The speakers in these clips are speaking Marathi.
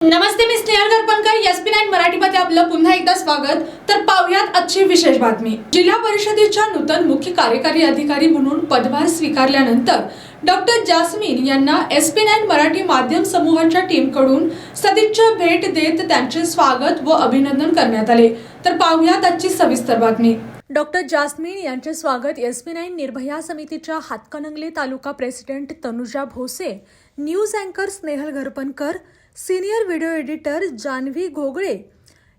नमस्ते, मी स्नेहल गरपणकर. SP9 मराठीमध्ये आपलं पुन्हा एकदा स्वागत. तर पाहुयात आजची विशेष बातमी. जिल्हा परिषदेच्या नूतन मुख्य कार्यकारी अधिकारी म्हणून पदभार स्वीकारल्यानंतर डॉक्टर जास्मिन यांना SP9 मराठी माध्यम समूहाच्या टीमकडून सदिच्छा भेट देत त्यांचे स्वागत व अभिनंदन करण्यात आले. तर पाहुयात आजची सविस्तर बातमी. डॉक्टर जास्मिन यांचे स्वागत SP9 निर्भया समितीच्या हातकणंगले तालुका प्रेसिडेंट तनुजा भोसे, न्यूज अँकर Snehal Garpankar, senior video editor Janhavi Ghogale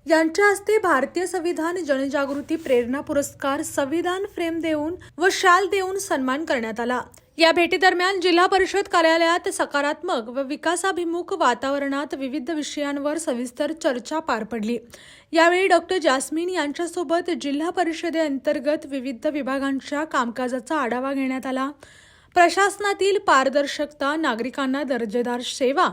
यांच्या हस्ते भारतीय संविधान जनजागृती प्रेरणा पुरस्कार, संविधान फ्रेम देऊन व शाल देऊन सन्मान करण्यात आला. या भेटीदरम्यान जिल्हा परिषद कार्यालयात सकारात्मक व विकासाभिमुख वातावरणात विविध विषयांवर सविस्तर चर्चा पार पडली. यावेळी डॉक्टर जास्मिन यांच्यासोबत जिल्हा परिषदेअंतर्गत विविध विभागांच्या कामकाजाचा आढावा घेण्यात आला. प्रशासनातील पारदर्शकता, नागरिकांना दर्जेदार सेवा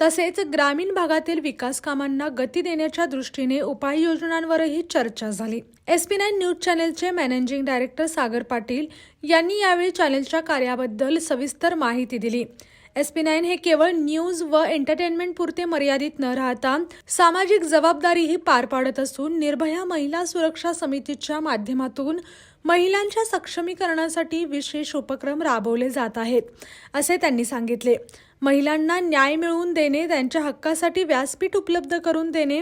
तसेच ग्रामीण भागातील विकास कामांना गती देण्याच्या दृष्टीने उपाययोजनांवरही चर्चा झाली. SP9 news चॅनेलचे managing director Sagar Patil यांनी यावेळी चॅनेलच्या कार्याबद्दल सविस्तर माहिती दिली. SP9 हे केवळ न्यूज व एंटरटेनमेंट पुरते मर्यादित न राहता सामाजिक जबाबदारीही पार पाडत असून निर्भया महिला सुरक्षा समितीच्या माध्यमातून महिलांच्या सक्षमीकरणासाठी विशेष उपक्रम राबवले जात आहेत, असे त्यांनी सांगितले. महिलांना न्याय मिळवून देणे, त्यांच्या हक्कासाठी व्यासपीठ उपलब्ध करून देणे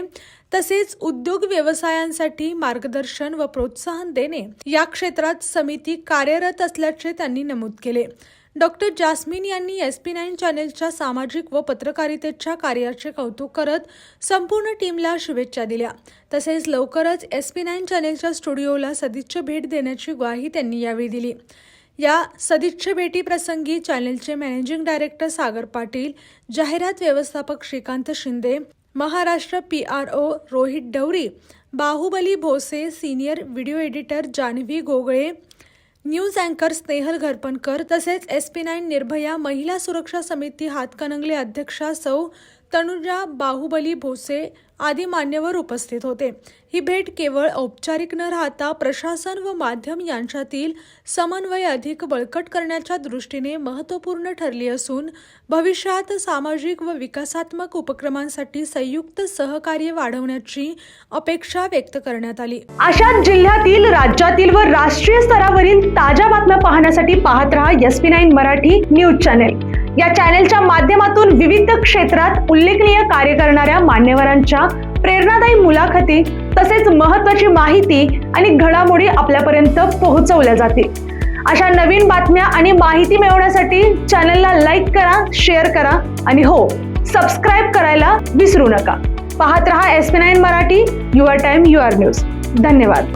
तसेच उद्योग व्यवसायांसाठी मार्गदर्शन व प्रोत्साहन देणे या क्षेत्रात समिती कार्यरत असल्याचे त्यांनी नमूद केले. डॉक्टर जास्मिन यांनी SP9 चॅनेलच्या सामाजिक व पत्रकारितेच्या कार्याचे कौतुक करत संपूर्ण टीमला शुभेच्छा दिल्या. तसेच लवकरच SP9 चॅनेलच्या स्टुडिओला सदिच्छा भेट देण्याची ग्वाही त्यांनी यावेळी दिली. या सदिच्छा भेटीप्रसंगी चॅनेलचे मॅनेजिंग डायरेक्टर सागर पाटील, जाहिरात व्यवस्थापक Shrikant Shinde, Maharashtra PRO Rohit Dawari, Bahubali Bhose, senior video editor Janhavi Ghogale, news अँकर स्नेहल गरपणकर तसेच SP9 निर्भया महिला सुरक्षा समिती हातकणंगले अध्यक्षा सौ तनुजा बाहुबली भोसे आदी मान्यवर उपस्थित होते. ही भेट केवळ औपचारिक न राहता प्रशासन व माध्यम यांच्यातील समन्वय अधिक बळकट करण्याच्या दृष्टीने महत्त्वपूर्ण ठरली असून भविष्यात सामाजिक व विकासात्मक उपक्रमांसाठी संयुक्त सहकार्य वाढवण्याची अपेक्षा व्यक्त करण्यात आली. अशाच जिल्ह्यातील, राज्यातील व राष्ट्रीय स्तरावरील ताज्या बातम्या पाहण्यासाठी पाहत रहा SP9 मराठी न्यूज चॅनेल. या चॅनेलच्या माध्यमातून विविध क्षेत्रात उल्लेखनीय कार्य करणाऱ्या मान्यवरांच्या प्रेरणादायी मुलाखती तसेच महत्त्वाची माहिती आणि घडामोडी आपल्यापर्यंत पोहोचवल्या जातील. अशा नवीन बातम्या आणि माहिती मिळवण्यासाठी चॅनेलला लाईक करा, शेअर करा आणि हो, सबस्क्राईब करायला विसरू नका. पाहत रहा SP9 Marathi, your time your news. धन्यवाद.